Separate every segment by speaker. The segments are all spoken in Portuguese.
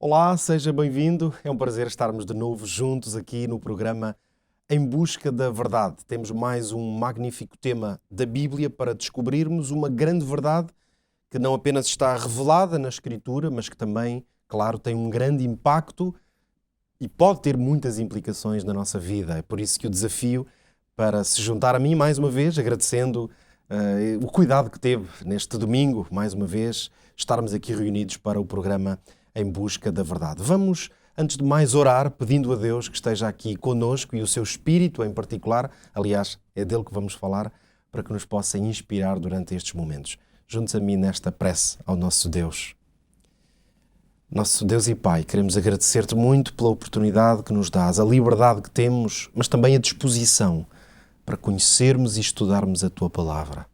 Speaker 1: Olá, seja bem-vindo. É um prazer estarmos de novo juntos aqui no programa Em Busca da Verdade. Temos mais um magnífico tema da Bíblia para descobrirmos uma grande verdade que não apenas está revelada na Escritura, mas que também, claro, tem um grande impacto e pode ter muitas implicações na nossa vida. É por isso que o desafio para se juntar a mim mais uma vez, agradecendo o cuidado que teve neste domingo, mais uma vez, estarmos aqui reunidos para o programa Em Busca da Verdade. Vamos, antes de mais, orar, pedindo a Deus que esteja aqui conosco e o seu Espírito em particular, aliás, é dele que vamos falar, para que nos possa inspirar durante estes momentos. Juntos a mim nesta prece ao nosso Deus. Nosso Deus e Pai, queremos agradecer-te muito pela oportunidade que nos dás, a liberdade que temos, mas também a disposição para conhecermos e estudarmos a Tua Palavra.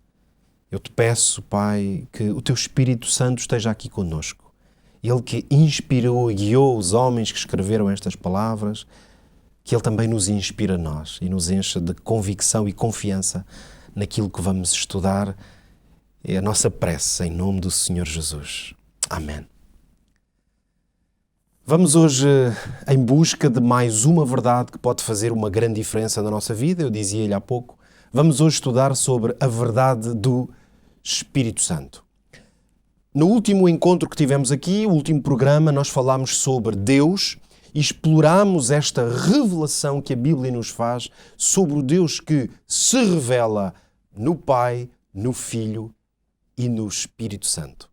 Speaker 1: Eu te peço, Pai, que o Teu Espírito Santo esteja aqui conosco. Ele que inspirou e guiou os homens que escreveram estas palavras, que Ele também nos inspira a nós e nos encha de convicção e confiança naquilo que vamos estudar. É a nossa prece em nome do Senhor Jesus. Amém. Vamos hoje em busca de mais uma verdade que pode fazer uma grande diferença na nossa vida. Eu dizia-lhe há pouco. Vamos hoje estudar sobre a verdade do Espírito Santo. No último encontro que tivemos aqui, o último programa, nós falámos sobre Deus e explorámos esta revelação que a Bíblia nos faz sobre o Deus que se revela no Pai, no Filho e no Espírito Santo.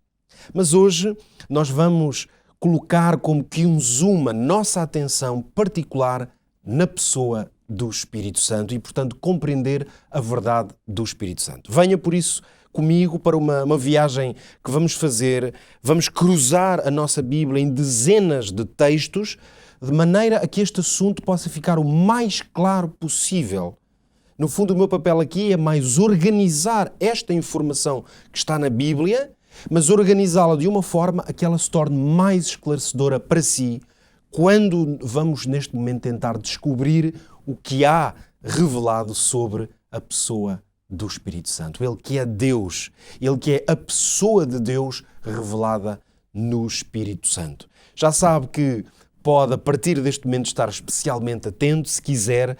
Speaker 1: Mas hoje nós vamos colocar como que um zoom a nossa atenção particular na pessoa do Espírito Santo e, portanto, compreender a verdade do Espírito Santo. Venha, por isso, comigo para uma viagem que vamos fazer. Vamos cruzar a nossa Bíblia em dezenas de textos, de maneira a que este assunto possa ficar o mais claro possível. No fundo, o meu papel aqui é mais organizar esta informação que está na Bíblia, mas organizá-la de uma forma a que ela se torne mais esclarecedora para si, quando vamos neste momento tentar descobrir o que há revelado sobre a pessoa do Espírito Santo. Ele que é Deus, Ele que é a pessoa de Deus revelada no Espírito Santo. Já sabe que pode, a partir deste momento, estar especialmente atento, se quiser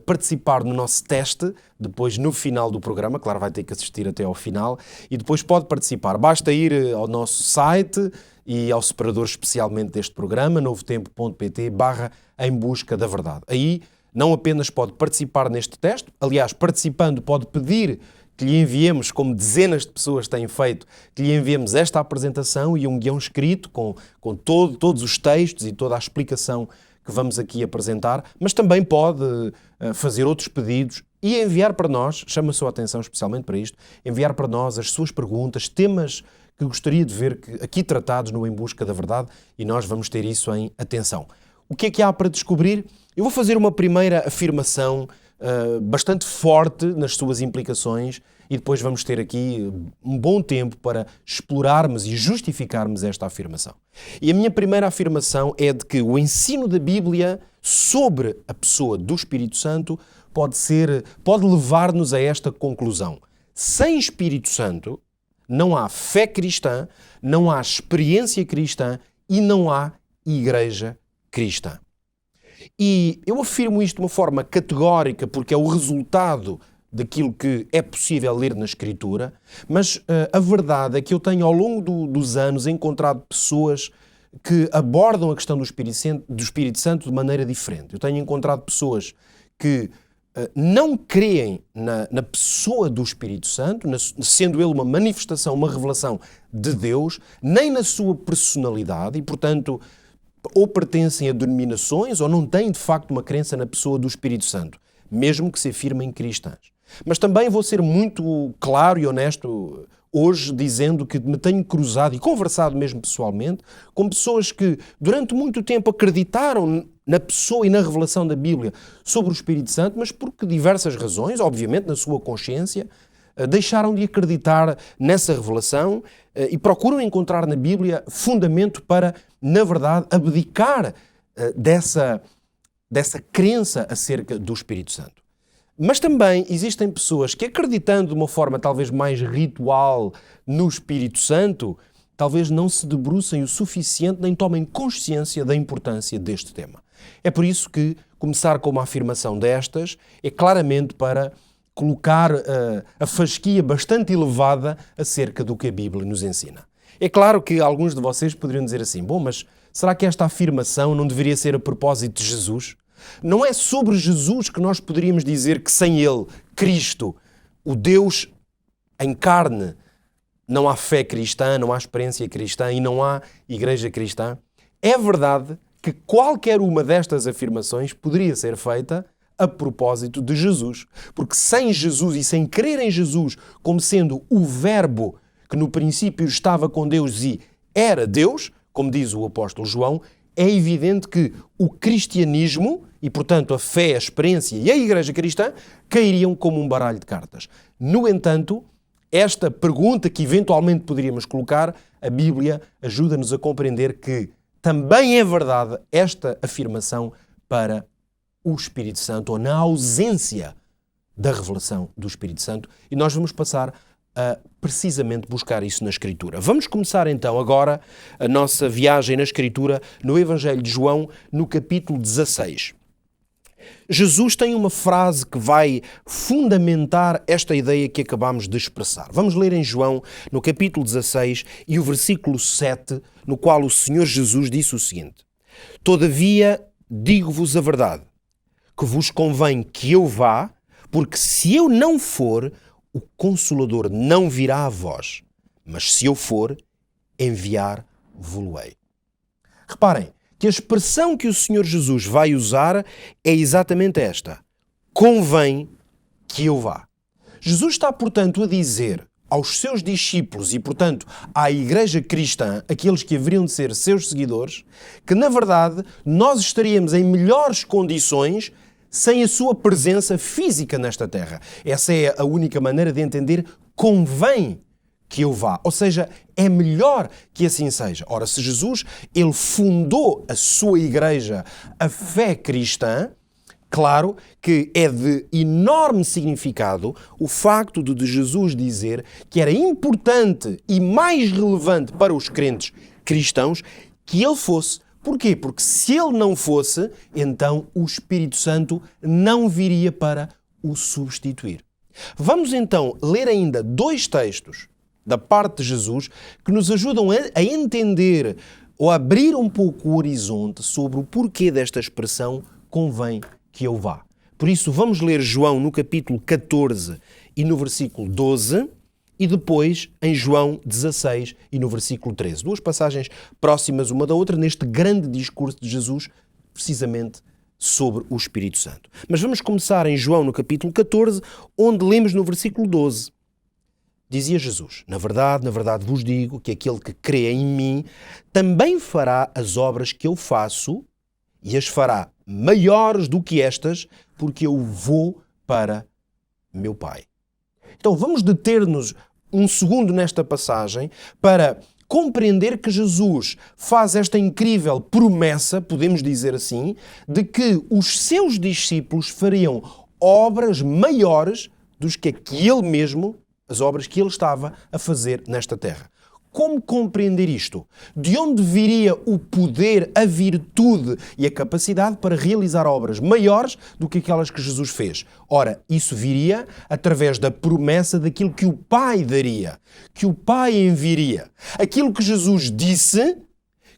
Speaker 1: participar no nosso teste, depois no final do programa, claro, vai ter que assistir até ao final, e depois pode participar. Basta ir ao nosso site e ao separador especialmente deste programa, novotempo.pt/em busca da verdade. Aí não apenas pode participar neste teste, aliás, participando pode pedir que lhe enviemos, como dezenas de pessoas têm feito, que lhe enviemos esta apresentação e um guião escrito com todos os textos e toda a explicação que vamos aqui apresentar, mas também pode fazer outros pedidos e enviar para nós, chama a sua atenção especialmente para isto, enviar para nós as suas perguntas, temas que gostaria de ver aqui tratados no Em Busca da Verdade, e nós vamos ter isso em atenção. O que é que há para descobrir? Eu vou fazer uma primeira afirmação bastante forte nas suas implicações e depois vamos ter aqui um bom tempo para explorarmos e justificarmos esta afirmação. E a minha primeira afirmação é de que o ensino da Bíblia sobre a pessoa do Espírito Santo pode levar-nos a esta conclusão. Sem Espírito Santo não há fé cristã, não há experiência cristã e não há igreja cristã. E eu afirmo isto de uma forma categórica porque é o resultado daquilo que é possível ler na Escritura, mas a verdade é que eu tenho ao longo dos anos encontrado pessoas que abordam a questão do Espírito Santo de maneira diferente. Eu tenho encontrado pessoas que não creem na pessoa do Espírito Santo, sendo ele uma manifestação, uma revelação de Deus, nem na sua personalidade e, portanto, ou pertencem a denominações ou não têm de facto uma crença na pessoa do Espírito Santo, mesmo que se afirmem cristãs. Mas também vou ser muito claro e honesto hoje dizendo que me tenho cruzado e conversado mesmo pessoalmente com pessoas que durante muito tempo acreditaram na pessoa e na revelação da Bíblia sobre o Espírito Santo, mas por diversas razões, obviamente na sua consciência, deixaram de acreditar nessa revelação e procuram encontrar na Bíblia fundamento para, na verdade, abdicar dessa crença acerca do Espírito Santo. Mas também existem pessoas que, acreditando de uma forma talvez mais ritual no Espírito Santo, talvez não se debrucem o suficiente nem tomem consciência da importância deste tema. É por isso que começar com uma afirmação destas é claramente para colocar a fasquia bastante elevada acerca do que a Bíblia nos ensina. É claro que alguns de vocês poderiam dizer assim, bom, mas será que esta afirmação não deveria ser a propósito de Jesus? Não é sobre Jesus que nós poderíamos dizer que sem Ele, Cristo, o Deus em carne, não há fé cristã, não há experiência cristã e não há igreja cristã? É verdade que qualquer uma destas afirmações poderia ser feita a propósito de Jesus. Porque sem Jesus e sem crer em Jesus como sendo o Verbo que no princípio estava com Deus e era Deus, como diz o apóstolo João, é evidente que o cristianismo e, portanto, a fé, a experiência e a igreja cristã cairiam como um baralho de cartas. No entanto, esta pergunta que eventualmente poderíamos colocar, a Bíblia ajuda-nos a compreender que também é verdade esta afirmação para o Espírito Santo, ou na ausência da revelação do Espírito Santo, e nós vamos passar a precisamente buscar isso na Escritura. Vamos começar então agora a nossa viagem na Escritura no Evangelho de João, no capítulo 16. Jesus tem uma frase que vai fundamentar esta ideia que acabamos de expressar. Vamos ler em João, no capítulo 16, e o versículo 7, no qual o Senhor Jesus disse o seguinte: Todavia, digo-vos a verdade, que vos convém que eu vá, porque se eu não for, o Consolador não virá a vós, mas se eu for, enviar-vos-ei. Reparem que a expressão que o Senhor Jesus vai usar é exatamente esta: convém que eu vá. Jesus está, portanto, a dizer aos seus discípulos e, portanto, à igreja cristã, aqueles que haveriam de ser seus seguidores, que, na verdade, nós estaríamos em melhores condições sem a sua presença física nesta terra. Essa é a única maneira de entender convém que eu vá. Ou seja, é melhor que assim seja. Ora, se Jesus, ele fundou a sua igreja, a fé cristã, claro que é de enorme significado o facto de Jesus dizer que era importante e mais relevante para os crentes cristãos que ele fosse. Porquê? Porque se ele não fosse, então o Espírito Santo não viria para o substituir. Vamos então ler ainda 2 textos da parte de Jesus que nos ajudam a entender ou a abrir um pouco o horizonte sobre o porquê desta expressão convém que eu vá. Por isso, vamos ler João no capítulo 14 e no versículo 12 e depois em João 16 e no versículo 13. 2 passagens próximas uma da outra neste grande discurso de Jesus, precisamente sobre o Espírito Santo. Mas vamos começar em João no capítulo 14, onde lemos no versículo 12. Dizia Jesus: na verdade vos digo que aquele que crê em mim também fará as obras que eu faço e as fará maiores do que estas, porque eu vou para meu Pai. Então vamos deter-nos um segundo nesta passagem para compreender que Jesus faz esta incrível promessa, podemos dizer assim, de que os seus discípulos fariam obras maiores do que ele mesmo, as obras que ele estava a fazer nesta terra. Como compreender isto? De onde viria o poder, a virtude e a capacidade para realizar obras maiores do que aquelas que Jesus fez? Ora, isso viria através da promessa daquilo que o Pai daria, que o Pai enviaria. Aquilo que Jesus disse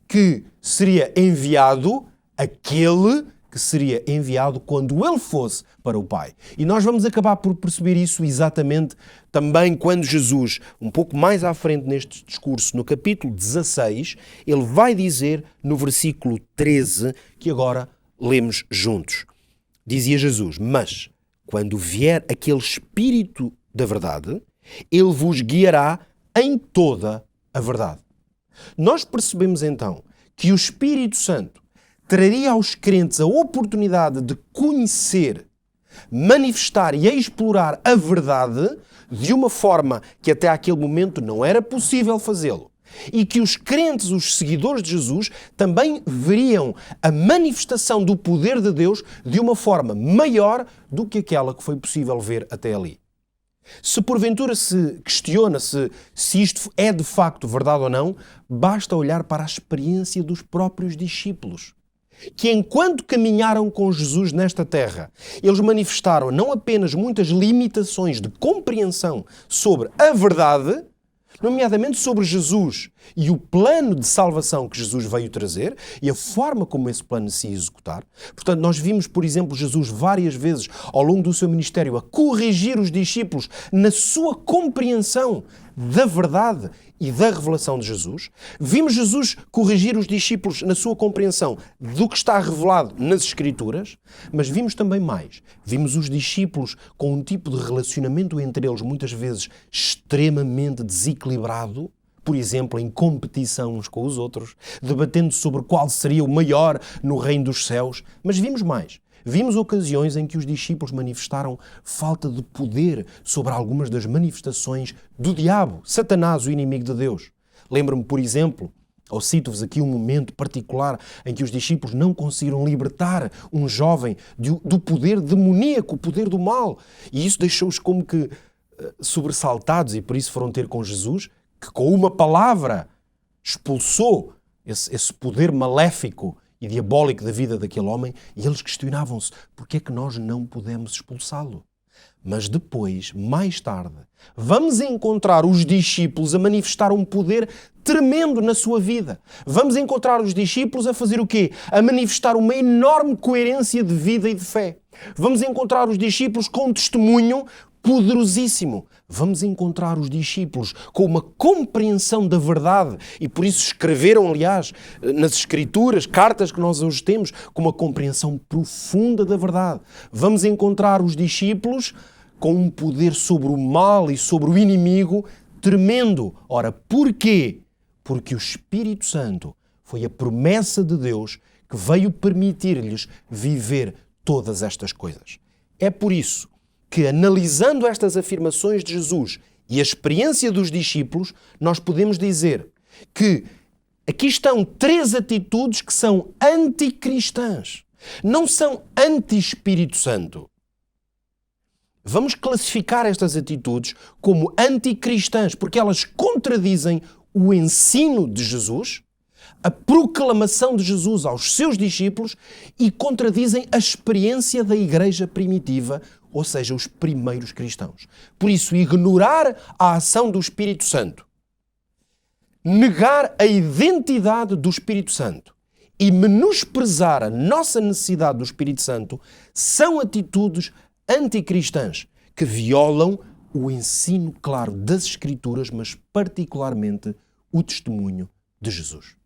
Speaker 1: que seria enviado, aquele que seria enviado quando ele fosse para o Pai. E nós vamos acabar por perceber isso exatamente também quando Jesus, um pouco mais à frente neste discurso, no capítulo 16, ele vai dizer no versículo 13, que agora lemos juntos. Dizia Jesus: mas quando vier aquele Espírito da verdade, ele vos guiará em toda a verdade. Nós percebemos então que o Espírito Santo traria aos crentes a oportunidade de conhecer, manifestar e explorar a verdade de uma forma que até aquele momento não era possível fazê-lo. E que os crentes, os seguidores de Jesus, também veriam a manifestação do poder de Deus de uma forma maior do que aquela que foi possível ver até ali. Se porventura se questiona se isto é de facto verdade ou não, basta olhar para a experiência dos próprios discípulos, que enquanto caminharam com Jesus nesta terra, eles manifestaram não apenas muitas limitações de compreensão sobre a verdade, nomeadamente sobre Jesus e o plano de salvação que Jesus veio trazer e a forma como esse plano se ia executar. Portanto, nós vimos, por exemplo, Jesus várias vezes ao longo do seu ministério a corrigir os discípulos na sua compreensão da verdade e da revelação de Jesus. Vimos Jesus corrigir os discípulos na sua compreensão do que está revelado nas Escrituras, mas vimos também mais. Vimos os discípulos com um tipo de relacionamento entre eles muitas vezes extremamente desequilibrado, por exemplo, em competição uns com os outros, debatendo sobre qual seria o maior no reino dos céus, mas vimos mais. Vimos ocasiões em que os discípulos manifestaram falta de poder sobre algumas das manifestações do diabo, Satanás, o inimigo de Deus. Lembro-me, por exemplo, ou cito-vos aqui um momento particular em que os discípulos não conseguiram libertar um jovem do poder demoníaco, o poder do mal. E isso deixou-os como que sobressaltados e por isso foram ter com Jesus, que com uma palavra expulsou esse poder maléfico e diabólico da vida daquele homem, e eles questionavam-se, porque é que nós não podemos expulsá-lo? Mas depois, mais tarde, vamos encontrar os discípulos a manifestar um poder tremendo na sua vida. Vamos encontrar os discípulos a fazer o quê? A manifestar uma enorme coerência de vida e de fé. Vamos encontrar os discípulos com um testemunho poderosíssimo. Vamos encontrar os discípulos com uma compreensão da verdade e por isso escreveram, aliás, nas Escrituras, cartas que nós hoje temos, com uma compreensão profunda da verdade. Vamos encontrar os discípulos com um poder sobre o mal e sobre o inimigo tremendo. Ora, porquê? Porque o Espírito Santo foi a promessa de Deus que veio permitir-lhes viver todas estas coisas. É por isso que, analisando estas afirmações de Jesus e a experiência dos discípulos, nós podemos dizer que aqui estão 3 atitudes que são anticristãs. Não são anti-Espírito Santo. Vamos classificar estas atitudes como anticristãs, porque elas contradizem o ensino de Jesus, a proclamação de Jesus aos seus discípulos e contradizem a experiência da igreja primitiva, ou seja, os primeiros cristãos. Por isso, ignorar a ação do Espírito Santo, negar a identidade do Espírito Santo e menosprezar a nossa necessidade do Espírito Santo são atitudes anticristãs que violam o ensino claro das Escrituras, mas particularmente o testemunho de Jesus.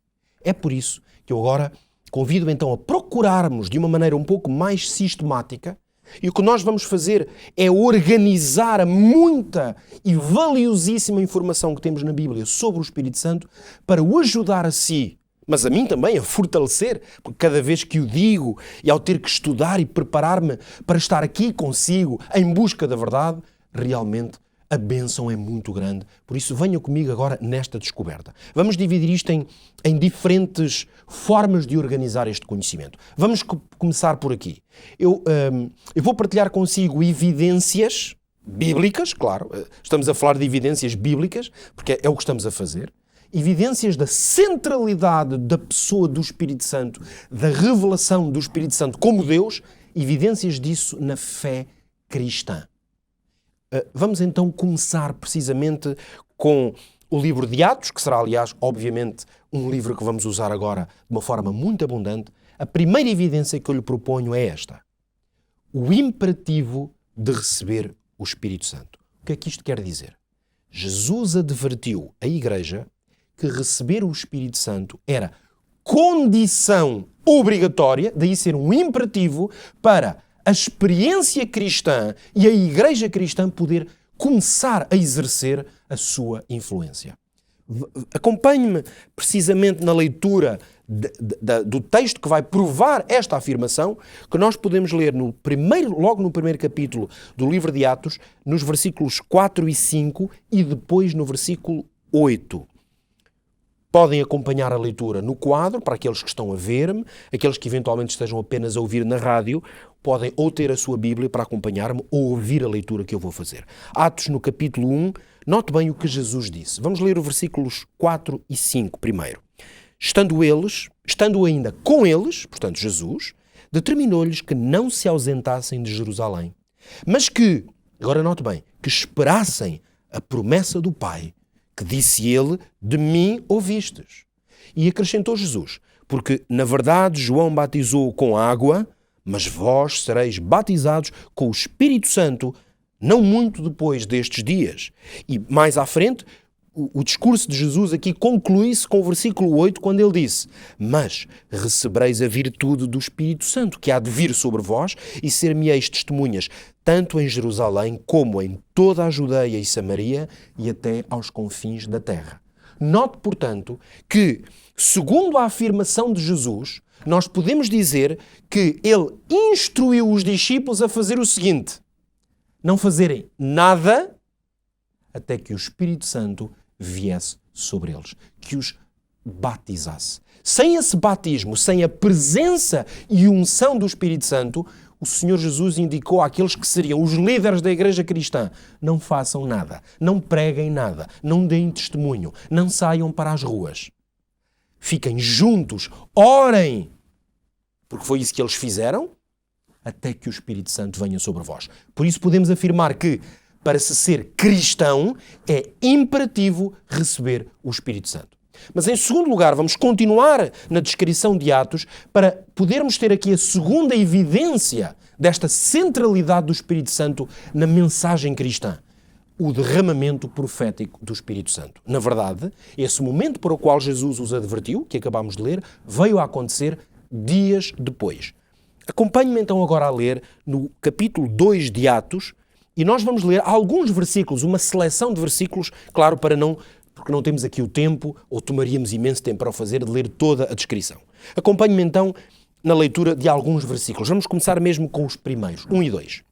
Speaker 1: É por isso que eu agora convido então a procurarmos de uma maneira um pouco mais sistemática. E o que nós vamos fazer é organizar a muita e valiosíssima informação que temos na Bíblia sobre o Espírito Santo para o ajudar a si, mas a mim também, a fortalecer, porque cada vez que o digo e ao ter que estudar e preparar-me para estar aqui consigo em busca da verdade, realmente a bênção é muito grande. Por isso, venha comigo agora nesta descoberta. Vamos dividir isto em diferentes formas de organizar este conhecimento. Vamos começar por aqui. Eu vou partilhar consigo evidências bíblicas, claro, estamos a falar de evidências bíblicas, porque é o que estamos a fazer. Evidências da centralidade da pessoa do Espírito Santo, da revelação do Espírito Santo como Deus, evidências disso na fé cristã. Vamos então começar precisamente com o livro de Atos, que será, aliás, obviamente, um livro que vamos usar agora de uma forma muito abundante. A primeira evidência que eu lhe proponho é esta: o imperativo de receber o Espírito Santo. O que é que isto quer dizer? Jesus advertiu a Igreja que receber o Espírito Santo era condição obrigatória, daí ser um imperativo para a experiência cristã e a Igreja cristã poder começar a exercer a sua influência. Acompanhe-me precisamente na leitura do texto que vai provar esta afirmação, que nós podemos ler logo no primeiro capítulo do livro de Atos, nos versículos 4 e 5 e depois no versículo 8. Podem acompanhar a leitura no quadro, para aqueles que estão a ver-me, aqueles que eventualmente estejam apenas a ouvir na rádio, podem ou ter a sua Bíblia para acompanhar-me ou ouvir a leitura que eu vou fazer. Atos no capítulo 1, note bem o que Jesus disse. Vamos ler os versículos 4 e 5 primeiro. Estando ainda com eles, portanto Jesus, determinou-lhes que não se ausentassem de Jerusalém, mas que, agora note bem, que esperassem a promessa do Pai, que disse ele, de mim ouvistes. E acrescentou Jesus, porque na verdade João batizou com água, mas vós sereis batizados com o Espírito Santo não muito depois destes dias. E mais à frente, o discurso de Jesus aqui conclui-se com o versículo 8, quando ele disse: mas recebereis a virtude do Espírito Santo, que há de vir sobre vós, e ser-me-eis testemunhas, tanto em Jerusalém como em toda a Judeia e Samaria e até aos confins da terra. Note, portanto, que, segundo a afirmação de Jesus, nós podemos dizer que ele instruiu os discípulos a fazer o seguinte: não fazerem nada até que o Espírito Santo viesse sobre eles, que os batizasse. Sem esse batismo, sem a presença e unção do Espírito Santo, o Senhor Jesus indicou àqueles que seriam os líderes da igreja cristã: não façam nada, não preguem nada, não deem testemunho, não saiam para as ruas. Fiquem juntos, orem, porque foi isso que eles fizeram, até que o Espírito Santo venha sobre vós. Por isso podemos afirmar que, para se ser cristão, é imperativo receber o Espírito Santo. Mas, em segundo lugar, vamos continuar na descrição de Atos para podermos ter aqui a segunda evidência desta centralidade do Espírito Santo na mensagem cristã: o derramamento profético do Espírito Santo. Na verdade, esse momento para o qual Jesus os advertiu, que acabámos de ler, veio a acontecer dias depois. Acompanhe-me então agora a ler no capítulo 2 de Atos, e nós vamos ler alguns versículos, uma seleção de versículos, claro, porque não temos aqui o tempo, ou tomaríamos imenso tempo para o fazer, de ler toda a descrição. Acompanhe-me então na leitura de alguns versículos. Vamos começar mesmo com os primeiros, 1 e 2.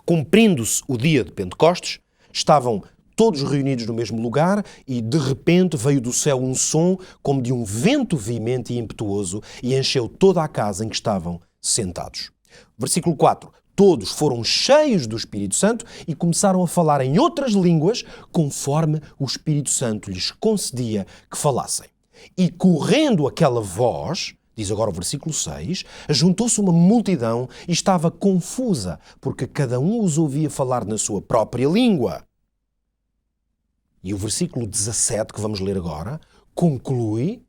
Speaker 1: Cumprindo-se o dia de Pentecostes, estavam todos reunidos no mesmo lugar e, de repente, veio do céu um som como de um vento veemente e impetuoso e encheu toda a casa em que estavam sentados. Versículo 4. Todos foram cheios do Espírito Santo e começaram a falar em outras línguas, conforme o Espírito Santo lhes concedia que falassem. E correndo aquela voz, diz agora o versículo 6, juntou-se uma multidão e estava confusa, porque cada um os ouvia falar na sua própria língua. E o versículo 17, que vamos ler agora, conclui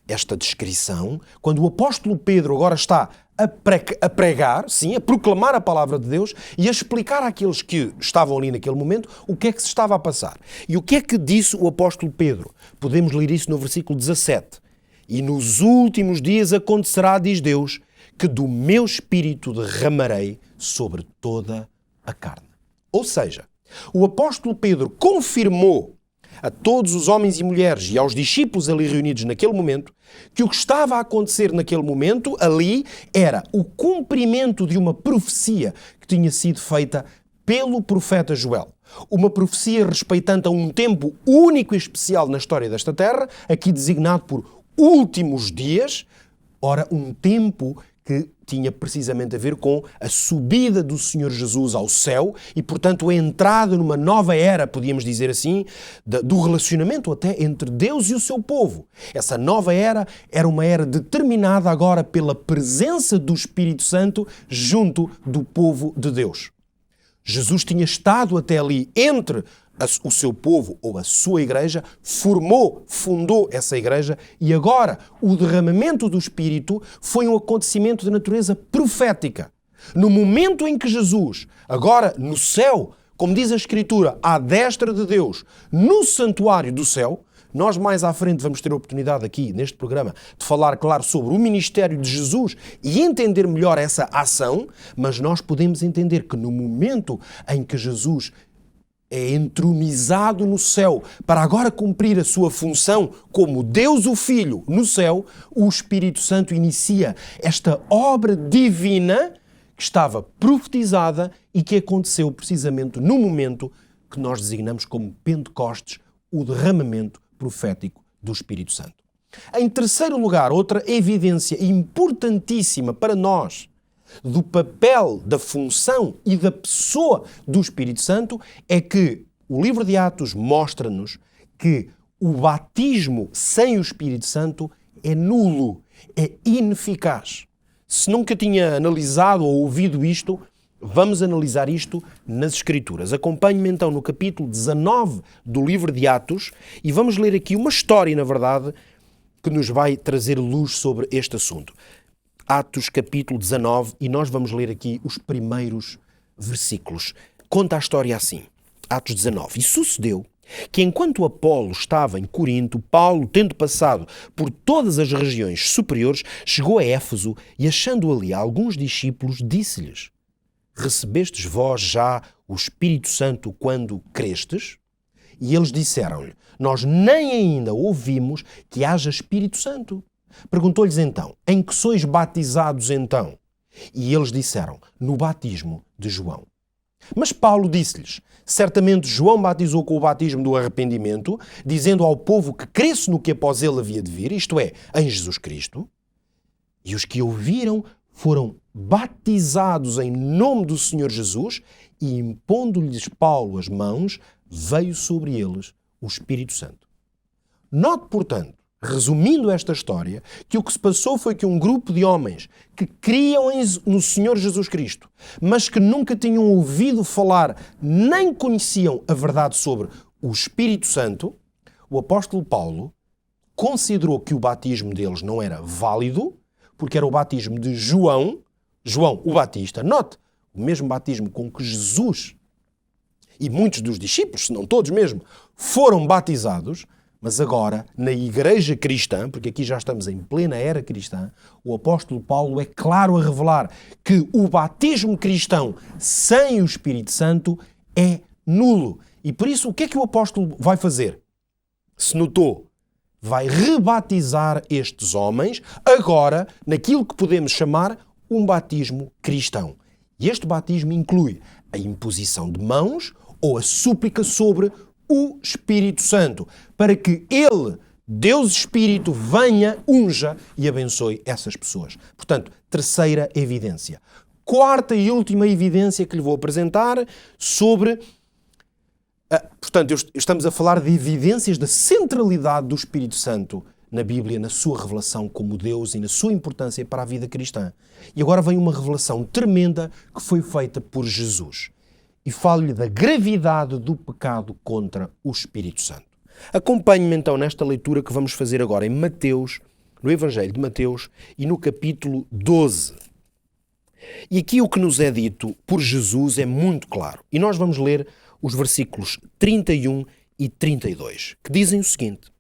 Speaker 1: esta descrição, quando o apóstolo Pedro agora está a pregar, sim, a proclamar a palavra de Deus e a explicar àqueles que estavam ali naquele momento o que é que se estava a passar. E o que é que disse o apóstolo Pedro? Podemos ler isso no versículo 17. E nos últimos dias acontecerá, diz Deus, que do meu espírito derramarei sobre toda a carne. Ou seja, o apóstolo Pedro confirmou a todos os homens e mulheres e aos discípulos ali reunidos naquele momento que o que estava a acontecer naquele momento ali era o cumprimento de uma profecia que tinha sido feita pelo profeta Joel. Uma profecia respeitante a um tempo único e especial na história desta terra, aqui designado por últimos dias, ora, um tempo que tinha precisamente a ver com a subida do Senhor Jesus ao céu e, portanto, a entrada numa nova era, podíamos dizer assim, do relacionamento até entre Deus e o seu povo. Essa nova era uma era determinada agora pela presença do Espírito Santo junto do povo de Deus. Jesus tinha estado até ali entre o seu povo ou a sua igreja, fundou essa igreja e agora o derramamento do Espírito foi um acontecimento de natureza profética. No momento em que Jesus, agora no céu, como diz a Escritura, à destra de Deus, no santuário do céu, nós mais à frente vamos ter a oportunidade aqui, neste programa, de falar, claro, sobre o ministério de Jesus e entender melhor essa ação, mas nós podemos entender que no momento em que Jesus é entronizado no céu para agora cumprir a sua função como Deus o Filho no céu, o Espírito Santo inicia esta obra divina que estava profetizada e que aconteceu precisamente no momento que nós designamos como Pentecostes, o derramamento profético do Espírito Santo. Em terceiro lugar, outra evidência importantíssima para nós do papel, da função e da pessoa do Espírito Santo é que o livro de Atos mostra-nos que o batismo sem o Espírito Santo é nulo, é ineficaz. Se nunca tinha analisado ou ouvido isto, vamos analisar isto nas Escrituras. Acompanhe-me então no capítulo 19 do livro de Atos e vamos ler aqui uma história, na verdade, que nos vai trazer luz sobre este assunto. Atos capítulo 19 e nós vamos ler aqui os primeiros versículos. Conta a história assim. Atos 19. E sucedeu que enquanto Apolo estava em Corinto, Paulo, tendo passado por todas as regiões superiores, chegou a Éfeso e, achando ali alguns discípulos, disse-lhes: recebestes vós já o Espírito Santo quando crestes? E eles disseram-lhe: nós nem ainda ouvimos que haja Espírito Santo. Perguntou-lhes então: em que sois batizados então? E eles disseram: no batismo de João. Mas Paulo disse-lhes: certamente João batizou com o batismo do arrependimento, dizendo ao povo que cresce no que após ele havia de vir, isto é, em Jesus Cristo. E os que ouviram foram batizados em nome do Senhor Jesus e, impondo-lhes Paulo as mãos, veio sobre eles o Espírito Santo. Note, portanto, resumindo esta história, que o que se passou foi que um grupo de homens que criam no Senhor Jesus Cristo, mas que nunca tinham ouvido falar, nem conheciam a verdade sobre o Espírito Santo, o apóstolo Paulo considerou que o batismo deles não era válido, porque era o batismo de João o Batista. Note, o mesmo batismo com que Jesus e muitos dos discípulos, se não todos mesmo, foram batizados. Mas agora, na igreja cristã, porque aqui já estamos em plena era cristã, o apóstolo Paulo é claro a revelar que o batismo cristão sem o Espírito Santo é nulo. E por isso, o que é que o apóstolo vai fazer? Se notou, vai rebatizar estes homens agora naquilo que podemos chamar um batismo cristão. E este batismo inclui a imposição de mãos ou a súplica sobre o Espírito Santo, para que Ele, Deus Espírito, venha, unja e abençoe essas pessoas. Portanto, terceira evidência. Quarta e última evidência que lhe vou apresentar sobre... Portanto, estamos a falar de evidências da centralidade do Espírito Santo na Bíblia, na sua revelação como Deus e na sua importância para a vida cristã. E agora vem uma revelação tremenda que foi feita por Jesus. E falo-lhe da gravidade do pecado contra o Espírito Santo. Acompanhe-me então nesta leitura que vamos fazer agora em Mateus, no Evangelho de Mateus e no capítulo 12. E aqui o que nos é dito por Jesus é muito claro. E nós vamos ler os versículos 31 e 32, que dizem o seguinte: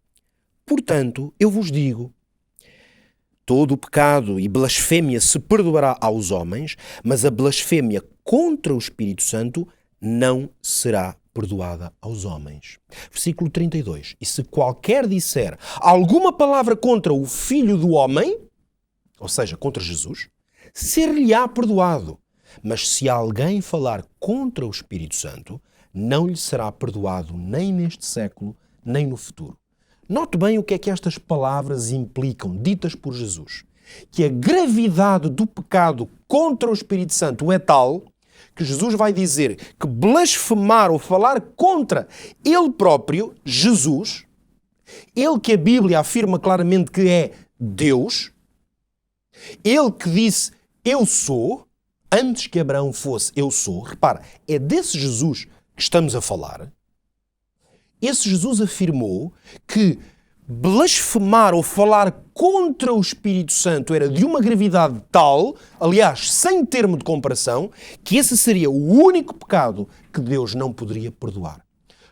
Speaker 1: portanto, eu vos digo, todo o pecado e blasfémia se perdoará aos homens, mas a blasfémia contra o Espírito Santo não será perdoada aos homens. Versículo 32. E se qualquer disser alguma palavra contra o Filho do Homem, ou seja, contra Jesus, ser-lhe-á perdoado. Mas se alguém falar contra o Espírito Santo, não lhe será perdoado nem neste século, nem no futuro. Note bem o que é que estas palavras implicam, ditas por Jesus. Que a gravidade do pecado contra o Espírito Santo é tal que Jesus vai dizer que blasfemar ou falar contra Ele próprio, Jesus, Ele que a Bíblia afirma claramente que é Deus, Ele que disse eu sou, antes que Abraão fosse eu sou, repara, é desse Jesus que estamos a falar. Esse Jesus afirmou que blasfemar ou falar contra o Espírito Santo era de uma gravidade tal, aliás, sem termo de comparação, que esse seria o único pecado que Deus não poderia perdoar.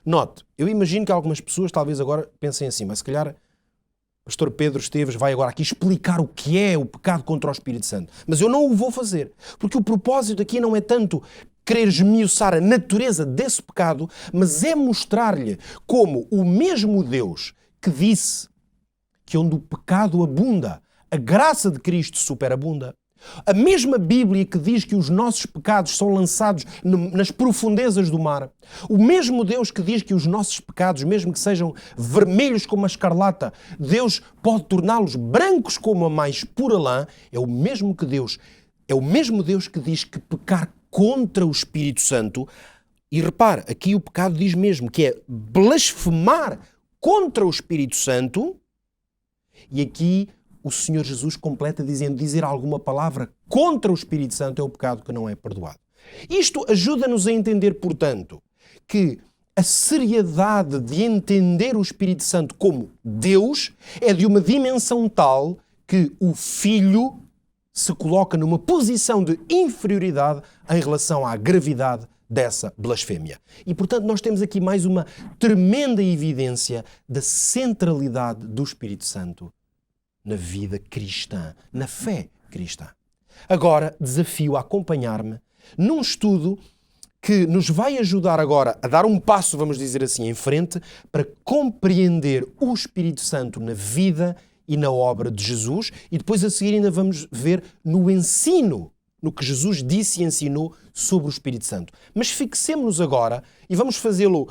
Speaker 1: Note, eu imagino que algumas pessoas talvez agora pensem assim, mas se calhar o pastor Pedro Esteves vai agora aqui explicar o que é o pecado contra o Espírito Santo. Mas eu não o vou fazer, porque o propósito aqui não é tanto querer esmiuçar a natureza desse pecado, mas é mostrar-lhe como o mesmo Deus que disse que onde o pecado abunda, a graça de Cristo superabunda. A mesma Bíblia que diz que os nossos pecados são lançados nas profundezas do mar. O mesmo Deus que diz que os nossos pecados, mesmo que sejam vermelhos como a escarlata, Deus pode torná-los brancos como a mais pura lã. É o mesmo Deus que diz que pecar contra o Espírito Santo, e repare, aqui o pecado diz mesmo que é blasfemar contra o Espírito Santo, e aqui o Senhor Jesus completa dizendo: dizer alguma palavra contra o Espírito Santo é o pecado que não é perdoado. Isto ajuda-nos a entender, portanto, que a seriedade de entender o Espírito Santo como Deus é de uma dimensão tal que o Filho se coloca numa posição de inferioridade em relação à gravidade dessa blasfémia. E, portanto, nós temos aqui mais uma tremenda evidência da centralidade do Espírito Santo na vida cristã, na fé cristã. Agora, desafio a acompanhar-me num estudo que nos vai ajudar agora a dar um passo, vamos dizer assim, em frente, para compreender o Espírito Santo na vida e na obra de Jesus, e depois a seguir ainda vamos ver no ensino, no que Jesus disse e ensinou sobre o Espírito Santo. Mas fixemos-nos agora, e vamos fazê-lo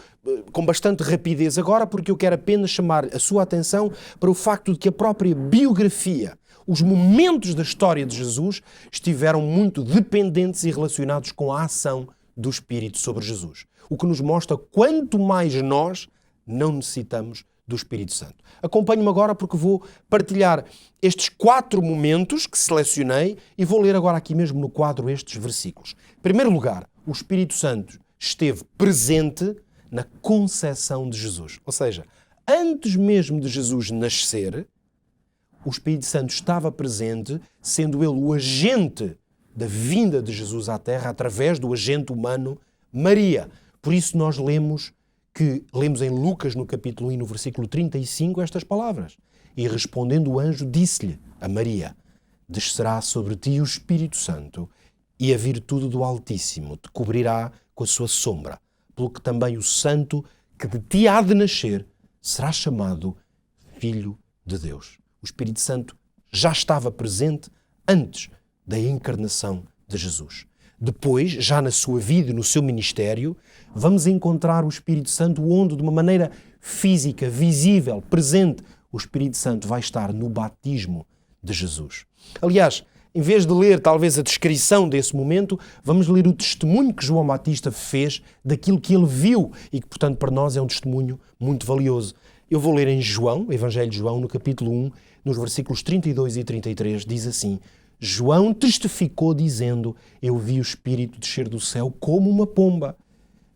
Speaker 1: com bastante rapidez agora, porque eu quero apenas chamar a sua atenção para o facto de que a própria biografia, os momentos da história de Jesus, estiveram muito dependentes e relacionados com a ação do Espírito sobre Jesus. O que nos mostra quanto mais nós não necessitamos do Espírito Santo. Acompanhe-me agora porque vou partilhar estes 4 momentos que selecionei e vou ler agora aqui mesmo no quadro estes versículos. Em primeiro lugar, o Espírito Santo esteve presente na concepção de Jesus. Ou seja, antes mesmo de Jesus nascer, o Espírito Santo estava presente, sendo ele o agente da vinda de Jesus à Terra através do agente humano Maria. Por isso nós lemos em Lucas, no capítulo 1, no versículo 35, estas palavras. E respondendo o anjo, disse-lhe a Maria: descerá sobre ti o Espírito Santo, e a virtude do Altíssimo te cobrirá com a sua sombra, pelo que também o Santo que de ti há de nascer será chamado Filho de Deus. O Espírito Santo já estava presente antes da encarnação de Jesus. Depois, já na sua vida e no seu ministério, vamos encontrar o Espírito Santo onde, de uma maneira física, visível, presente, o Espírito Santo vai estar no batismo de Jesus. Aliás, em vez de ler talvez a descrição desse momento, vamos ler o testemunho que João Batista fez daquilo que ele viu e que, portanto, para nós é um testemunho muito valioso. Eu vou ler em João, Evangelho de João, no capítulo 1, nos versículos 32 e 33, diz assim: João testificou dizendo: eu vi o Espírito descer do céu como uma pomba,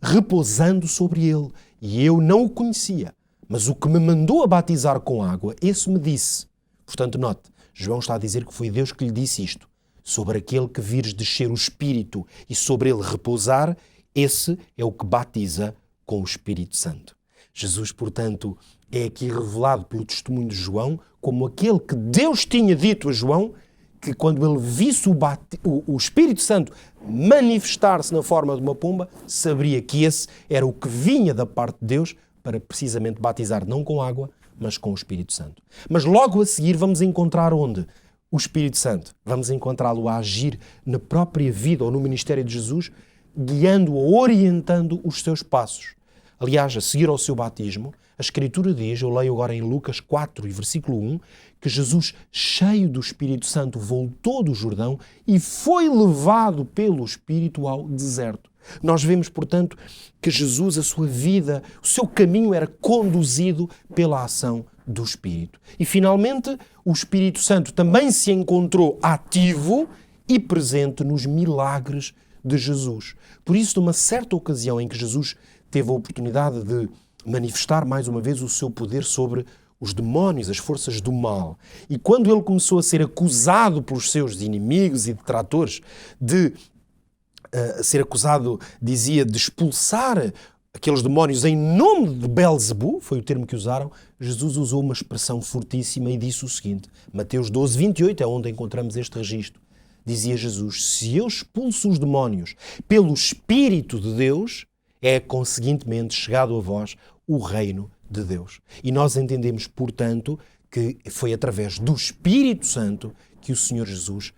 Speaker 1: repousando sobre ele, e eu não o conhecia. Mas o que me mandou a batizar com água, esse me disse. Portanto, note, João está a dizer que foi Deus que lhe disse isto. Sobre aquele que vires descer o Espírito e sobre ele repousar, esse é o que batiza com o Espírito Santo. Jesus, portanto, é aqui revelado pelo testemunho de João como aquele que Deus tinha dito a João que quando ele visse o Espírito Santo manifestar-se na forma de uma pomba, saberia que esse era o que vinha da parte de Deus para precisamente batizar não com água, mas com o Espírito Santo. Mas logo a seguir vamos encontrar onde? O Espírito Santo. Vamos encontrá-lo a agir na própria vida ou no ministério de Jesus, guiando-o, orientando os seus passos. Aliás, a seguir ao seu batismo, a Escritura diz, eu leio agora em Lucas 4 e versículo 1, que Jesus, cheio do Espírito Santo, voltou do Jordão e foi levado pelo Espírito ao deserto. Nós vemos, portanto, que Jesus, a sua vida, o seu caminho era conduzido pela ação do Espírito. E, finalmente, o Espírito Santo também se encontrou ativo e presente nos milagres de Jesus. Por isso, numa certa ocasião em que Jesus teve a oportunidade de manifestar mais uma vez o seu poder sobre os demónios, as forças do mal. E quando ele começou a ser acusado pelos seus inimigos e detratores de ser acusado, dizia, de expulsar aqueles demónios em nome de Belzebu, foi o termo que usaram, Jesus usou uma expressão fortíssima e disse o seguinte, Mateus 12, 28 é onde encontramos este registro. Dizia Jesus, se eu expulso os demónios pelo Espírito de Deus, é conseguintemente chegado a vós o reino de Deus. E nós entendemos, portanto, que foi através do Espírito Santo que o Senhor Jesus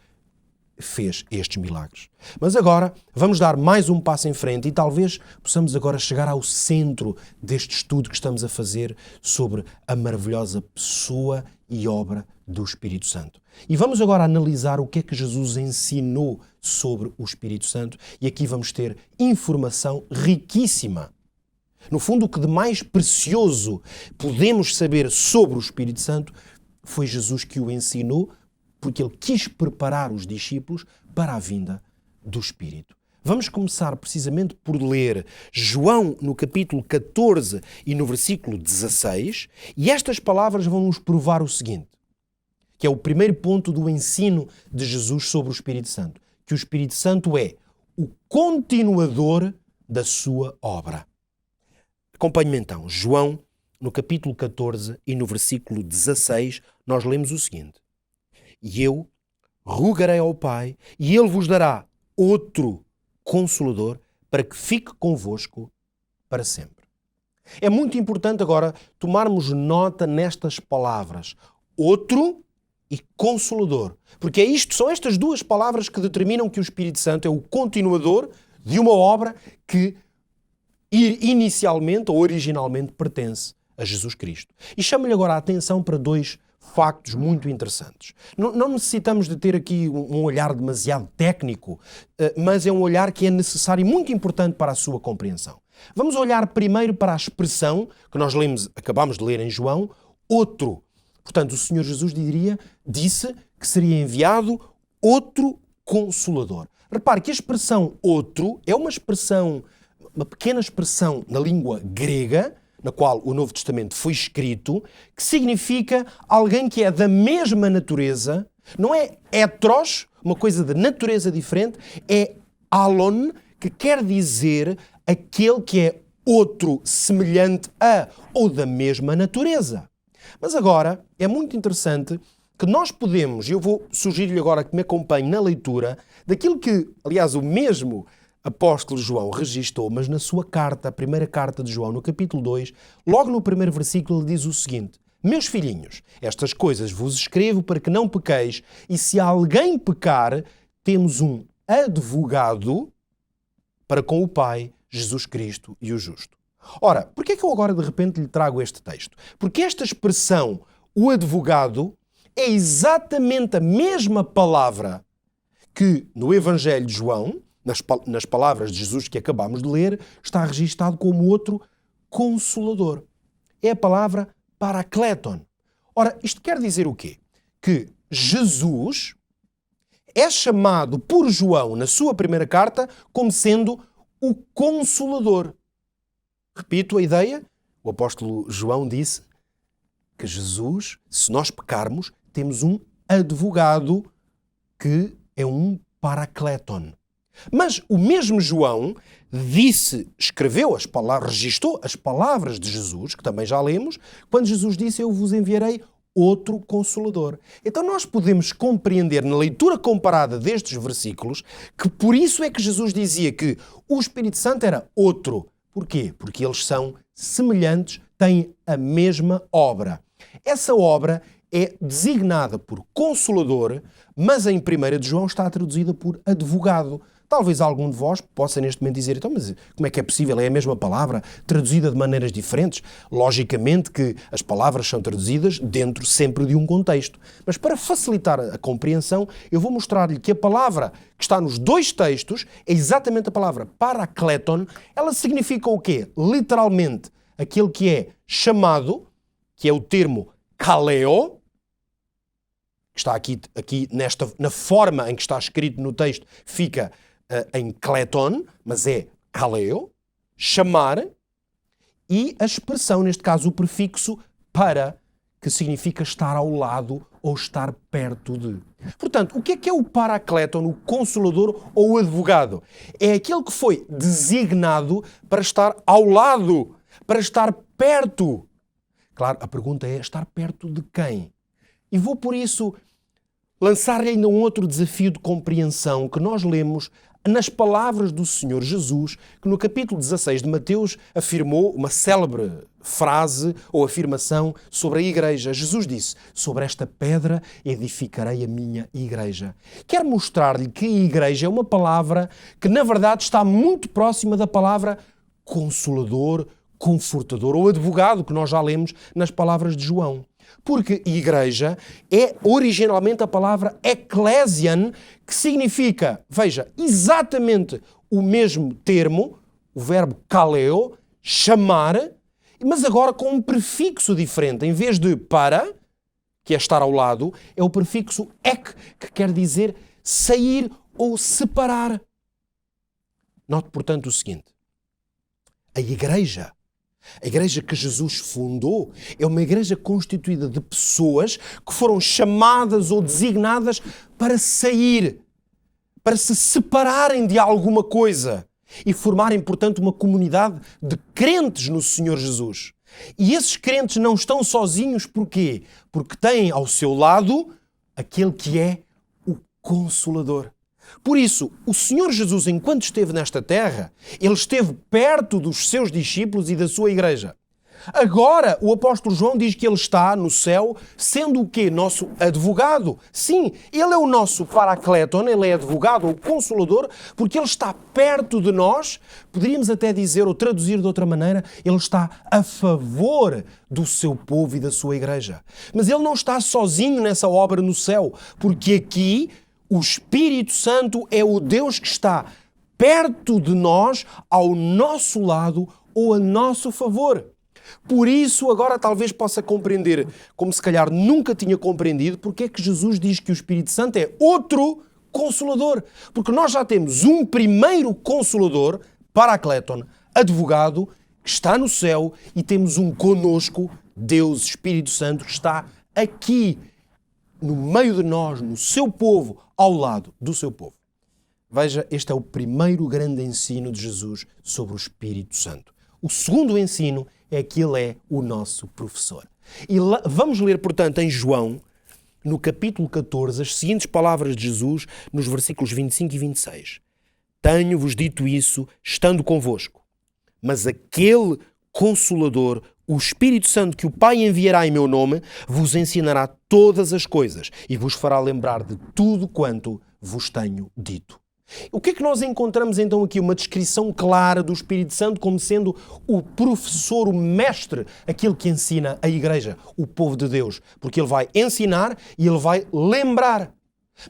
Speaker 1: fez estes milagres. Mas agora vamos dar mais um passo em frente e talvez possamos agora chegar ao centro deste estudo que estamos a fazer sobre a maravilhosa pessoa e obra do Espírito Santo. E vamos agora analisar o que é que Jesus ensinou sobre o Espírito Santo e aqui vamos ter informação riquíssima. No fundo, o que de mais precioso podemos saber sobre o Espírito Santo foi Jesus que o ensinou, porque ele quis preparar os discípulos para a vinda do Espírito. Vamos começar precisamente por ler João no capítulo 14 e no versículo 16, e estas palavras vão nos provar o seguinte, que é o primeiro ponto do ensino de Jesus sobre o Espírito Santo, que o Espírito Santo é o continuador da sua obra. Acompanhe-me então, João no capítulo 14 e no versículo 16, nós lemos o seguinte: E eu rogarei ao Pai, e Ele vos dará outro Consolador, para que fique convosco para sempre. É muito importante agora tomarmos nota nestas palavras, outro e Consolador, porque são estas duas palavras que determinam que o Espírito Santo é o continuador de uma obra que inicialmente ou originalmente pertence a Jesus Cristo. E chamo-lhe agora a atenção para dois factos muito interessantes. Não necessitamos de ter aqui um olhar demasiado técnico, mas é um olhar que é necessário e muito importante para a sua compreensão. Vamos olhar primeiro para a expressão que nós acabamos de ler em João, outro. Portanto, o Senhor Jesus disse que seria enviado outro Consolador. Repare que a expressão outro é uma pequena expressão na língua grega, na qual o Novo Testamento foi escrito, que significa alguém que é da mesma natureza, não é heteros, uma coisa de natureza diferente, é alon, que quer dizer aquele que é outro, semelhante a ou da mesma natureza. Mas agora é muito interessante que nós podemos, e eu vou sugerir-lhe agora que me acompanhe na leitura, daquilo que, aliás, o mesmo apóstolo João registou, mas na sua carta, a primeira carta de João, no capítulo 2, logo no primeiro versículo, ele diz o seguinte: Meus filhinhos, estas coisas vos escrevo para que não pequeis, e se alguém pecar, temos um advogado para com o Pai, Jesus Cristo e o Justo. Ora, por que é que eu agora de repente lhe trago este texto? Porque esta expressão, o advogado, é exatamente a mesma palavra que no Evangelho de João, nas palavras de Jesus que acabamos de ler, está registado como outro Consolador. É a palavra Parakleton. Ora, isto quer dizer o quê? Que Jesus é chamado por João, na sua primeira carta, como sendo o Consolador. Repito a ideia, o apóstolo João disse que Jesus, se nós pecarmos, temos um advogado que é um Parakleton. Mas o mesmo João escreveu registou as palavras de Jesus, que também já lemos, quando Jesus disse: Eu vos enviarei outro Consolador. Então nós podemos compreender na leitura comparada destes versículos que por isso é que Jesus dizia que o Espírito Santo era outro. Porquê? Porque eles são semelhantes, têm a mesma obra. Essa obra é designada por Consolador, mas em 1 de João está traduzida por advogado. Talvez algum de vós possa neste momento dizer: então, mas como é que é possível? É a mesma palavra, traduzida de maneiras diferentes? Logicamente que as palavras são traduzidas dentro sempre de um contexto. Mas para facilitar a compreensão, eu vou mostrar-lhe que a palavra que está nos dois textos é exatamente a palavra Parakleton. Ela significa o quê? Literalmente, aquele que é chamado, que é o termo kaleo, que está aqui na forma em que está escrito no texto, fica em kleton, mas é kaleo, chamar, e a expressão, neste caso o prefixo para, que significa estar ao lado ou estar perto de. Portanto, o que é o Parakleton, o Consolador ou o advogado? É aquele que foi designado para estar ao lado, para estar perto. Claro, a pergunta é: estar perto de quem? E vou, por isso, lançar-lhe ainda um outro desafio de compreensão que nós lemos nas palavras do Senhor Jesus, que no capítulo 16 de Mateus afirmou uma célebre frase ou afirmação sobre a igreja. Jesus disse: sobre esta pedra edificarei a minha igreja. Quero mostrar-lhe que a igreja é uma palavra que, na verdade, está muito próxima da palavra consolador, confortador ou advogado, que nós já lemos nas palavras de João. Porque igreja é originalmente a palavra ecclesian, que significa, veja, exatamente o mesmo termo, o verbo kaleo, chamar, mas agora com um prefixo diferente. Em vez de para, que é estar ao lado, é o prefixo ek, que quer dizer sair ou separar. Note, portanto, o seguinte: a igreja que Jesus fundou é uma igreja constituída de pessoas que foram chamadas ou designadas para sair, para se separarem de alguma coisa e formarem, portanto, uma comunidade de crentes no Senhor Jesus. E esses crentes não estão sozinhos, porquê? Porque têm ao seu lado aquele que é o Consolador. Por isso, o Senhor Jesus, enquanto esteve nesta terra, ele esteve perto dos seus discípulos e da sua igreja. Agora, o apóstolo João diz que ele está no céu, sendo o quê? Nosso advogado. Sim, ele é o nosso paracleton, ele é advogado ou consolador, porque ele está perto de nós. Poderíamos até dizer, ou traduzir de outra maneira, ele está a favor do seu povo e da sua igreja. Mas ele não está sozinho nessa obra no céu, porque aqui o Espírito Santo é o Deus que está perto de nós, ao nosso lado ou a nosso favor. Por isso, agora talvez possa compreender, como se calhar nunca tinha compreendido, porque é que Jesus diz que o Espírito Santo é outro Consolador. Porque nós já temos um primeiro Consolador, Paracleton, advogado, que está no céu, e temos um conosco, Deus, Espírito Santo, que está aqui, no meio de nós, no seu povo, ao lado do seu povo. Veja, este é o primeiro grande ensino de Jesus sobre o Espírito Santo. O segundo ensino é que ele é o nosso professor. E vamos ler, portanto, em João, no capítulo 14, as seguintes palavras de Jesus, nos versículos 25 e 26. Tenho-vos dito isso, estando convosco, mas aquele Consolador, o Espírito Santo que o Pai enviará em meu nome, vos ensinará todas as coisas e vos fará lembrar de tudo quanto vos tenho dito. O que é que nós encontramos então aqui? Uma descrição clara do Espírito Santo como sendo o professor, o mestre, aquele que ensina a igreja, o povo de Deus. Porque ele vai ensinar e ele vai lembrar.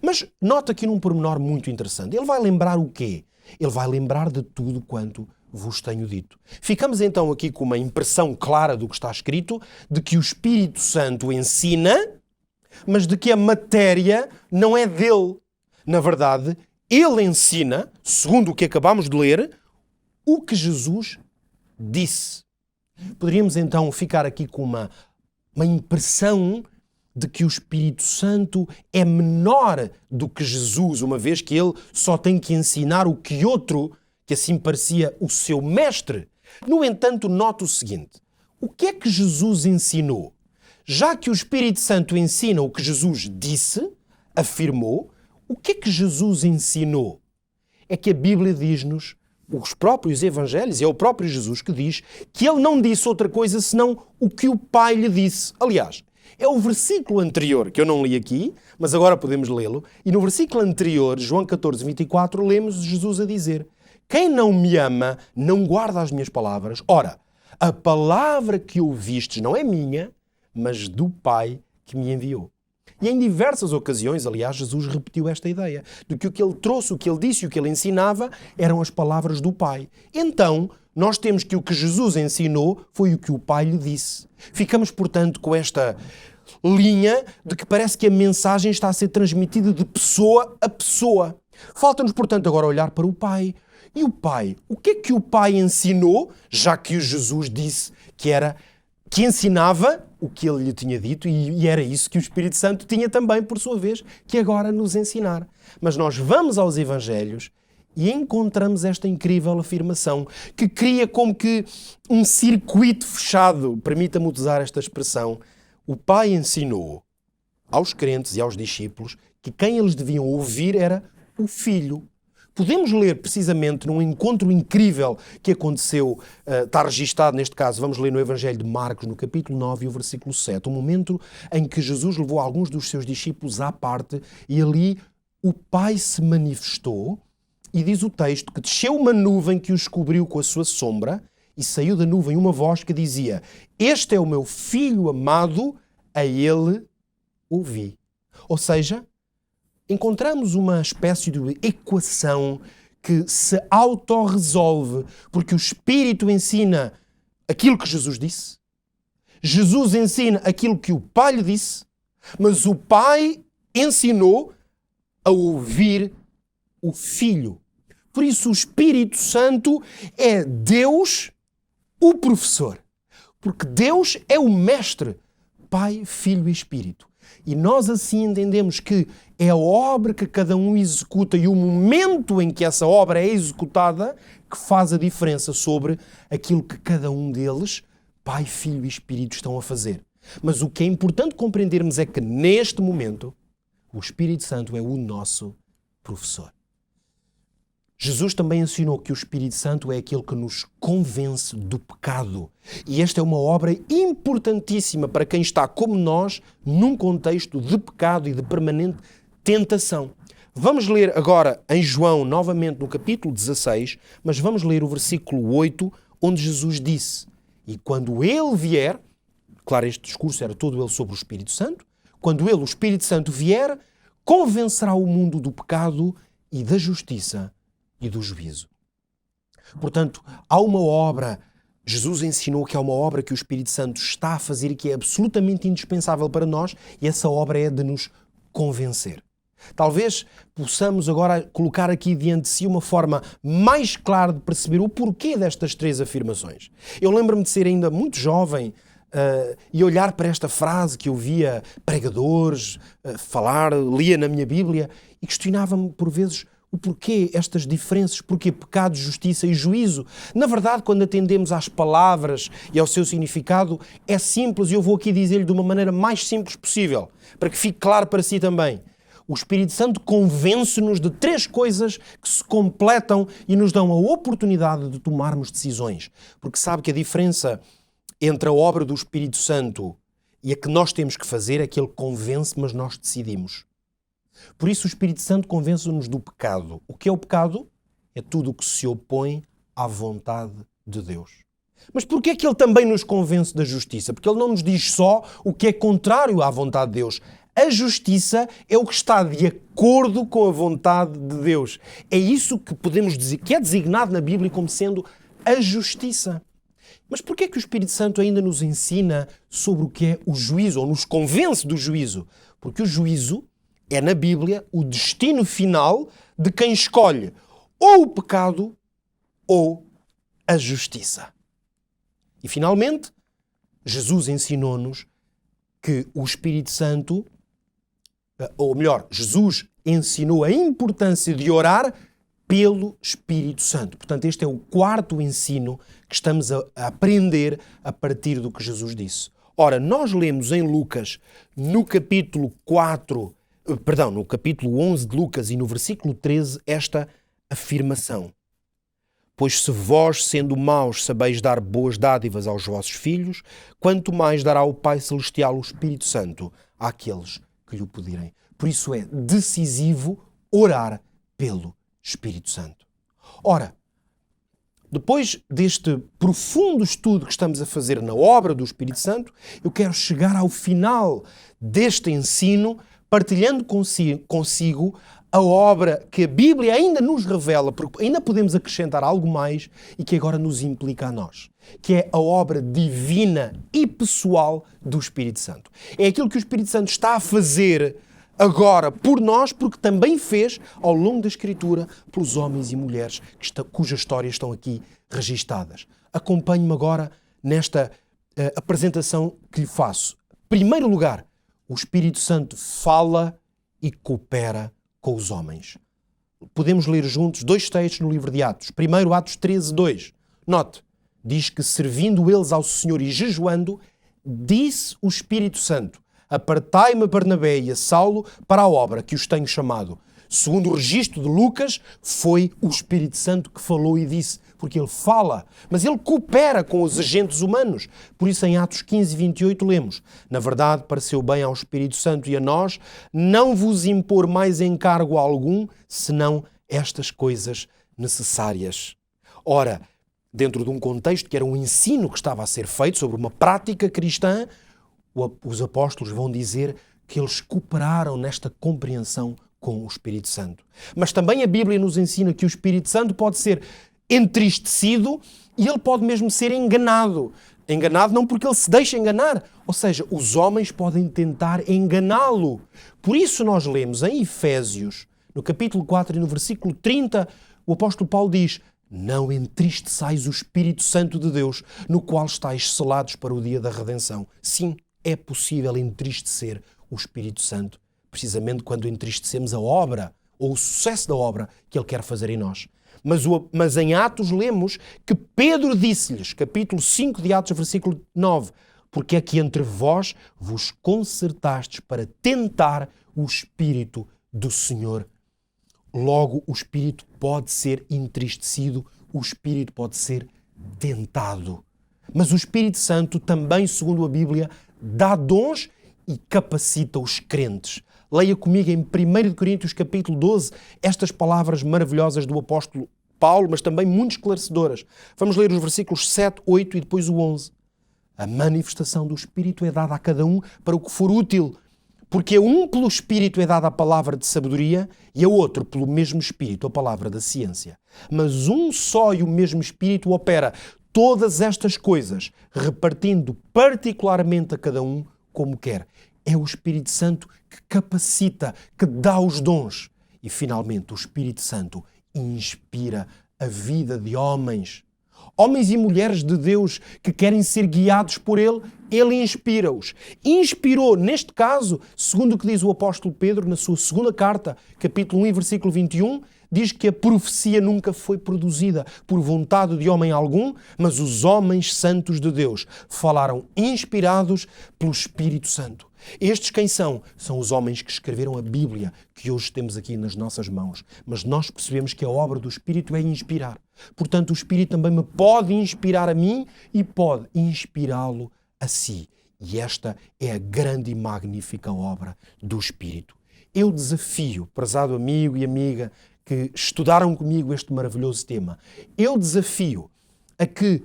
Speaker 1: Mas nota aqui num pormenor muito interessante. Ele vai lembrar o quê? Ele vai lembrar de tudo quanto vos tenho dito. Ficamos então aqui com uma impressão clara do que está escrito, de que o Espírito Santo ensina, mas de que a matéria não é dele. Na verdade, ele ensina, segundo o que acabamos de ler, o que Jesus disse. Poderíamos então ficar aqui com uma impressão de que o Espírito Santo é menor do que Jesus, uma vez que ele só tem que ensinar o que outro, que assim parecia o seu mestre. No entanto, note o seguinte: o que é que Jesus ensinou? Já que o Espírito Santo ensina o que Jesus disse, afirmou, o que é que Jesus ensinou? É que a Bíblia diz-nos, os próprios Evangelhos, é o próprio Jesus que diz, que ele não disse outra coisa senão o que o Pai lhe disse. Aliás, é o versículo anterior, que eu não li aqui, mas agora podemos lê-lo, e no versículo anterior, João 14, 24, lemos Jesus a dizer: quem não me ama, não guarda as minhas palavras. Ora, a palavra que ouvistes não é minha, mas do Pai que me enviou. E em diversas ocasiões, aliás, Jesus repetiu esta ideia, de que o que ele trouxe, o que ele disse e o que ele ensinava eram as palavras do Pai. Então, nós temos que o que Jesus ensinou foi o que o Pai lhe disse. Ficamos, portanto, com esta linha de que parece que a mensagem está a ser transmitida de pessoa a pessoa. Falta-nos, portanto, agora olhar para o Pai. E o Pai? O que é que o Pai ensinou, já que o Jesus disse que ensinava o que ele lhe tinha dito, e era isso que o Espírito Santo tinha também, por sua vez, que agora nos ensinar. Mas nós vamos aos Evangelhos e encontramos esta incrível afirmação que cria como que um circuito fechado, permita-me usar esta expressão. O Pai ensinou aos crentes e aos discípulos que quem eles deviam ouvir era o Filho. Podemos ler precisamente num encontro incrível que aconteceu, está registado neste caso, vamos ler no Evangelho de Marcos, no capítulo 9 e o versículo 7, um momento em que Jesus levou alguns dos seus discípulos à parte e ali o Pai se manifestou e diz o texto que desceu uma nuvem que os cobriu com a sua sombra e saiu da nuvem uma voz que dizia: "Este é o meu Filho amado, a ele ouvi." Ou seja, encontramos uma espécie de equação que se autorresolve, porque o Espírito ensina aquilo que Jesus disse, Jesus ensina aquilo que o Pai lhe disse, mas o Pai ensinou a ouvir o Filho. Por isso o Espírito Santo é Deus, o professor. Porque Deus é o mestre, Pai, Filho e Espírito. E nós assim entendemos que é a obra que cada um executa e o momento em que essa obra é executada que faz a diferença sobre aquilo que cada um deles, Pai, Filho e Espírito, estão a fazer. Mas o que é importante compreendermos é que neste momento o Espírito Santo é o nosso professor. Jesus também ensinou que o Espírito Santo é aquele que nos convence do pecado. E esta é uma obra importantíssima para quem está, como nós, num contexto de pecado e de permanente tentação. Vamos ler agora em João, novamente no capítulo 16, mas vamos ler o versículo 8, onde Jesus disse: "E quando ele vier," claro, este discurso era todo ele sobre o Espírito Santo, "quando ele, o Espírito Santo, vier, convencerá o mundo do pecado e da justiça e do juízo." Portanto, há uma obra, Jesus ensinou que há uma obra que o Espírito Santo está a fazer e que é absolutamente indispensável para nós, e essa obra é de nos convencer. Talvez possamos agora colocar aqui diante de si uma forma mais clara de perceber o porquê destas três afirmações. Eu lembro-me de ser ainda muito jovem e olhar para esta frase que eu via pregadores falar, lia na minha Bíblia e questionava-me por vezes o porquê estas diferenças, porquê pecado, justiça e juízo. Na verdade, quando atendemos às palavras e ao seu significado, é simples, e eu vou aqui dizer-lhe de uma maneira mais simples possível, para que fique claro para si também. O Espírito Santo convence-nos de três coisas que se completam e nos dão a oportunidade de tomarmos decisões. Porque sabe que a diferença entre a obra do Espírito Santo e a que nós temos que fazer é que ele convence, mas nós decidimos. Por isso o Espírito Santo convence-nos do pecado. O que é o pecado? É tudo o que se opõe à vontade de Deus. Mas porquê é que ele também nos convence da justiça? Porque ele não nos diz só o que é contrário à vontade de Deus. A justiça é o que está de acordo com a vontade de Deus. É isso que podemos dizer, que é designado na Bíblia como sendo a justiça. Mas porquê é que o Espírito Santo ainda nos ensina sobre o que é o juízo, ou nos convence do juízo? Porque o juízo é, na Bíblia, o destino final de quem escolhe ou o pecado ou a justiça. E, finalmente, Jesus ensinou-nos que o Espírito Santo, ou melhor, Jesus ensinou a importância de orar pelo Espírito Santo. Portanto, este é o quarto ensino que estamos a aprender a partir do que Jesus disse. Ora, nós lemos em Lucas, no capítulo 11 de Lucas e no versículo 13, esta afirmação: "Pois se vós, sendo maus, sabeis dar boas dádivas aos vossos filhos, quanto mais dará o Pai Celestial o Espírito Santo àqueles que lhe o pedirem." Por isso é decisivo orar pelo Espírito Santo. Ora, depois deste profundo estudo que estamos a fazer na obra do Espírito Santo, eu quero chegar ao final deste ensino partilhando consigo a obra que a Bíblia ainda nos revela, porque ainda podemos acrescentar algo mais e que agora nos implica a nós, que é a obra divina e pessoal do Espírito Santo. É aquilo que o Espírito Santo está a fazer agora por nós, porque também fez ao longo da Escritura pelos homens e mulheres cujas histórias estão aqui registadas. Acompanhe-me agora nesta apresentação que lhe faço. Em primeiro lugar, o Espírito Santo fala e coopera com os homens. Podemos ler juntos dois textos no livro de Atos. Primeiro, Atos 13:2. Note, diz que servindo eles ao Senhor e jejuando, disse o Espírito Santo: "Apartai-me a Barnabé e a Saulo para a obra que os tenho chamado." Segundo o registro de Lucas, foi o Espírito Santo que falou e disse, porque ele fala, mas ele coopera com os agentes humanos. Por isso, em Atos 15, 28, lemos: na verdade, pareceu bem ao Espírito Santo e a nós não vos impor mais encargo algum, senão estas coisas necessárias. Ora, dentro de um contexto que era um ensino que estava a ser feito sobre uma prática cristã, os apóstolos vão dizer que eles cooperaram nesta compreensão com o Espírito Santo. Mas também a Bíblia nos ensina que o Espírito Santo pode ser entristecido e ele pode mesmo ser enganado. Enganado não porque ele se deixa enganar, ou seja, os homens podem tentar enganá-lo. Por isso nós lemos em Efésios, no capítulo 4 e no versículo 30, o apóstolo Paulo diz: não entristeçais o Espírito Santo de Deus, no qual estáis selados para o dia da redenção. Sim, é possível entristecer o Espírito Santo, precisamente quando entristecemos a obra ou o sucesso da obra que ele quer fazer em nós. Mas em Atos lemos que Pedro disse-lhes, capítulo 5 de Atos, versículo 9, porque é que entre vós vos concertastes para tentar o Espírito do Senhor. Logo, o Espírito pode ser entristecido, o Espírito pode ser tentado. Mas o Espírito Santo também, segundo a Bíblia, dá dons e capacita os crentes. Leia comigo em 1 Coríntios capítulo 12 estas palavras maravilhosas do apóstolo Paulo, mas também muito esclarecedoras. Vamos ler os versículos 7, 8 e depois o 11. A manifestação do Espírito é dada a cada um para o que for útil, porque a um pelo Espírito é dada a palavra de sabedoria e a outro pelo mesmo Espírito a palavra da ciência. Mas um só e o mesmo Espírito opera todas estas coisas, repartindo particularmente a cada um como quer. É o Espírito Santo que capacita, que dá os dons. E, finalmente, o Espírito Santo inspira a vida de homens. Homens e mulheres de Deus que querem ser guiados por Ele, Ele inspira-os. Inspirou, neste caso, segundo o que diz o apóstolo Pedro, na sua segunda carta, capítulo 1 e versículo 21, diz que a profecia nunca foi produzida por vontade de homem algum, mas os homens santos de Deus falaram inspirados pelo Espírito Santo. Estes quem são? São os homens que escreveram a Bíblia, que hoje temos aqui nas nossas mãos. Mas nós percebemos que a obra do Espírito é inspirar. Portanto, o Espírito também me pode inspirar a mim e pode inspirá-lo a si. E esta é a grande e magnífica obra do Espírito. Eu desafio, prezado amigo e amiga, que estudaram comigo este maravilhoso tema, eu desafio a que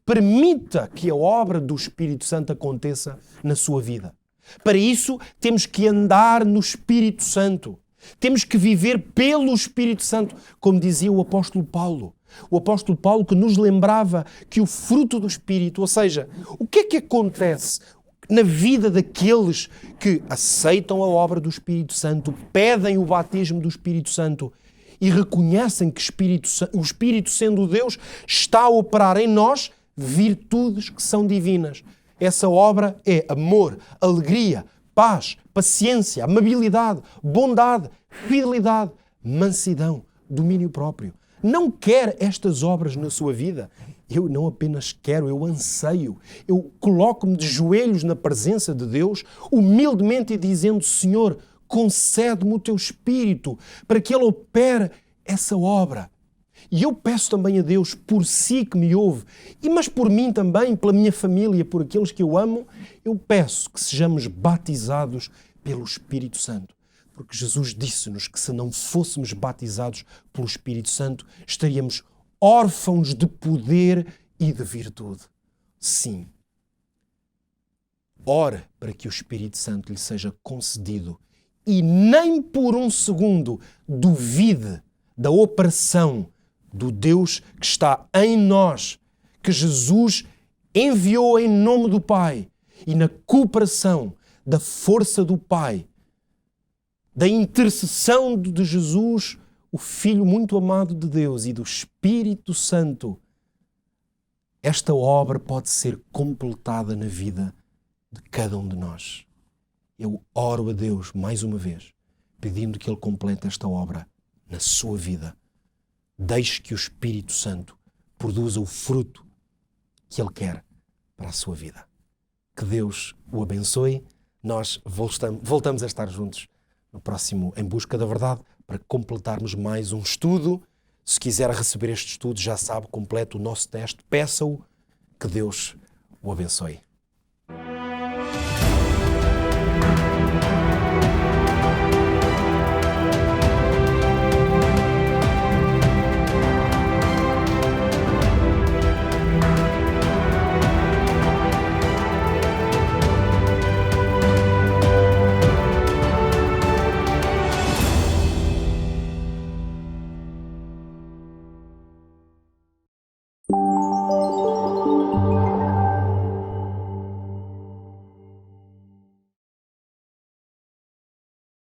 Speaker 1: permita que a obra do Espírito Santo aconteça na sua vida. Para isso, temos que andar no Espírito Santo. Temos que viver pelo Espírito Santo, como dizia o apóstolo Paulo. O apóstolo Paulo que nos lembrava que o fruto do Espírito, ou seja, o que é que acontece na vida daqueles que aceitam a obra do Espírito Santo, pedem o batismo do Espírito Santo e reconhecem que o Espírito, sendo Deus, está a operar em nós virtudes que são divinas. Essa obra é amor, alegria, paz, paciência, amabilidade, bondade, fidelidade, mansidão, domínio próprio. Não quer estas obras na sua vida? Eu não apenas quero, eu anseio. Eu coloco-me de joelhos na presença de Deus, humildemente e dizendo: Senhor, concede-me o teu Espírito para que Ele opere essa obra. E eu peço também a Deus, por si que me ouve, mas por mim também, pela minha família, por aqueles que eu amo, eu peço que sejamos batizados pelo Espírito Santo. Porque Jesus disse-nos que se não fôssemos batizados pelo Espírito Santo, estaríamos órfãos de poder e de virtude. Sim. Ore para que o Espírito Santo lhe seja concedido e nem por um segundo duvide da operação do Deus que está em nós, que Jesus enviou em nome do Pai e na cooperação da força do Pai, da intercessão de Jesus, o Filho muito amado de Deus, e do Espírito Santo, esta obra pode ser completada na vida de cada um de nós. Eu oro a Deus mais uma vez, pedindo que Ele complete esta obra na sua vida. Deixe que o Espírito Santo produza o fruto que Ele quer para a sua vida. Que Deus o abençoe. Nós voltamos a estar juntos no próximo Em Busca da Verdade, para completarmos mais um estudo. Se quiser receber este estudo, já sabe, complete o nosso teste, peça-o, que Deus o abençoe.